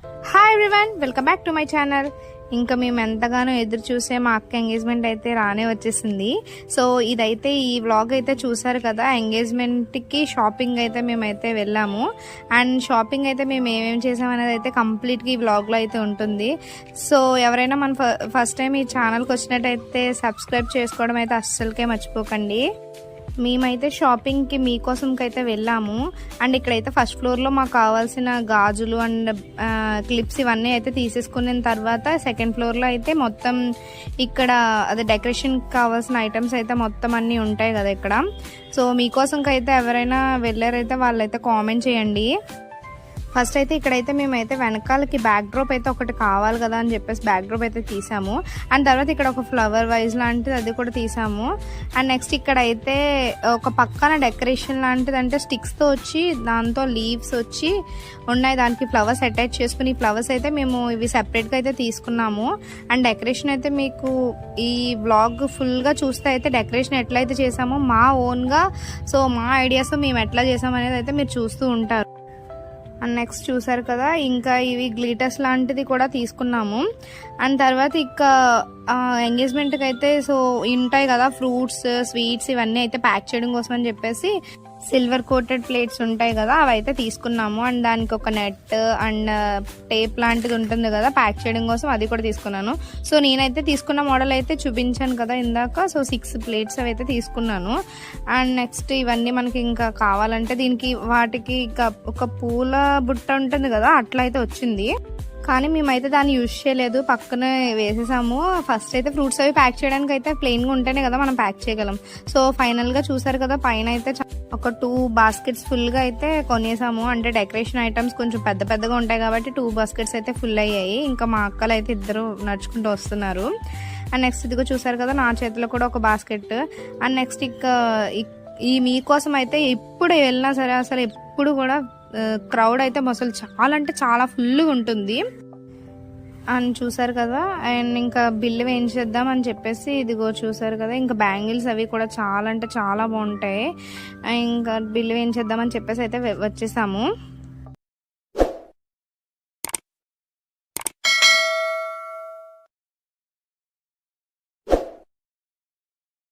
Hi everyone, welcome back to my channel. ఇంకా మేము ఎంతగానో ఎదురు చూసే మా అక్క ఎంగేజ్మెంట్ అయితే రానే వచ్చేసింది. సో ఇదైతే ఈ వ్లాగ్ అయితే చూసారు కదా. ఎంగేజ్మెంట్కి షాపింగ్ అయితే మేమైతే వెళ్ళాము. అండ్ షాపింగ్ అయితే మేము ఏమేమి చేసామనేది అయితే కంప్లీట్గా ఈ వ్లాగ్లో అయితే ఉంటుంది. సో ఎవరైనా మన ఫస్ట్ టైం ఈ ఛానల్కి వచ్చినట్టయితే సబ్స్క్రైబ్ చేసుకోవడం అయితే అస్సలకే మర్చిపోకండి. మేమైతే షాపింగ్కి మీకోసంకి అయితే వెళ్ళాము. అండ్ ఇక్కడైతే ఫస్ట్ ఫ్లోర్లో మాకు కావాల్సిన గాజులు అండ్ క్లిప్స్ ఇవన్నీ అయితే తీసేసుకున్న తర్వాత సెకండ్ ఫ్లోర్లో అయితే మొత్తం ఇక్కడ అదే డెకరేషన్కి కావాల్సిన ఐటమ్స్ అయితే మొత్తం అన్నీ ఉంటాయి కదా ఇక్కడ. సో మీకోసంకి అయితే ఎవరైనా వెళ్ళారైతే వాళ్ళైతే కామెంట్ చేయండి. ఫస్ట్ అయితే ఇక్కడైతే మేమైతే వెనకాలకి బ్యాక్ డ్రాప్ అయితే ఒకటి కావాలి కదా అని చెప్పేసి బ్యాక్ డ్రాప్ అయితే తీసాము. అండ్ తర్వాత ఇక్కడ ఒక ఫ్లవర్ వైజ్ లాంటిది అది కూడా తీసాము. అండ్ నెక్స్ట్ ఇక్కడైతే ఒక పక్కన డెకరేషన్ లాంటిది అంటే స్టిక్స్తో వచ్చి దాంతో లీవ్స్ వచ్చి ఉన్నాయి, దానికి ఫ్లవర్స్ అటాచ్ చేసుకుని ఈ ఫ్లవర్స్ అయితే మేము ఇవి సెపరేట్గా అయితే తీసుకున్నాము. అండ్ డెకరేషన్ అయితే మీకు ఈ వ్లాగ్ ఫుల్గా చూస్తే అయితే డెకరేషన్ ఎట్లయితే చేసామో మా ఓన్గా, సో మా ఐడియాస్ మేము ఎట్లా చేసామనేది అయితే మీరు చూస్తూ ఉంటారు. అండ్ నెక్స్ట్ చూసారు కదా, ఇంకా ఇవి గ్లిటర్స్ లాంటిది కూడా తీసుకున్నాము. అండ్ తర్వాత ఇక ఎంగేజ్మెంట్కి అయితే సో ఉంటాయి కదా ఫ్రూట్స్, స్వీట్స్ ఇవన్నీ అయితే ప్యాక్ చేయడం కోసం అని చెప్పేసి సిల్వర్ కోటెడ్ ప్లేట్స్ ఉంటాయి కదా అవి అయితే తీసుకున్నాము. అండ్ దానికి ఒక నెట్ అండ్ టేప్ లాంటిది ఉంటుంది కదా ప్యాక్ చేయడం కోసం, అది కూడా తీసుకున్నాను. సో నేనైతే తీసుకున్న మోడల్ అయితే చూపించాను కదా ఇందాక. సో 6 ప్లేట్స్ అవి అయితే తీసుకున్నాను. అండ్ నెక్స్ట్ ఇవన్నీ మనకి ఇంకా కావాలంటే దీనికి వాటికి ఇంకా ఒక పూల బుట్ట ఉంటుంది కదా అట్లా అయితే వచ్చింది. కానీ మేమైతే దాన్ని యూజ్ చేయలేదు, పక్కనే వేసేసాము. ఫస్ట్ అయితే ఫ్రూట్స్ అవి ప్యాక్ చేయడానికి అయితే ప్లెయిన్గా ఉంటేనే కదా మనం ప్యాక్ చేయగలం. సో ఫైనల్గా చూసారు కదా, పైన అయితే ఒక 2 బాస్కెట్స్ ఫుల్గా అయితే కొనేసాము. అంటే డెకరేషన్ ఐటమ్స్ కొంచెం పెద్ద పెద్దగా ఉంటాయి కాబట్టి 2 బాస్కెట్స్ అయితే ఫుల్ అయ్యాయి. ఇంకా మా అక్కలు అయితే ఇద్దరు నడుచుకుంటూ వస్తున్నారు. అండ్ నెక్స్ట్ ఇదిగో చూసారు కదా, నా చేతిలో కూడా ఒక బాస్కెట్. అండ్ నెక్స్ట్ ఈ మీకోసం అయితే ఎప్పుడు వెళ్ళినా సరే అసలు ఎప్పుడు కూడా క్రౌడ్ అయితే అసలు చాలా అంటే చాలా ఫుల్గా ఉంటుంది అని చూసారు కదా. అండ్ ఇంకా బిల్లు వేయించేద్దాం అని చెప్పేసి ఇదిగో చూసారు కదా, ఇంకా బ్యాంగిల్స్ అవి కూడా చాలా అంటే చాలా బాగుంటాయి. ఇంకా బిల్లు వేయించేద్దాం అని చెప్పేసి అయితే వచ్చేసాము.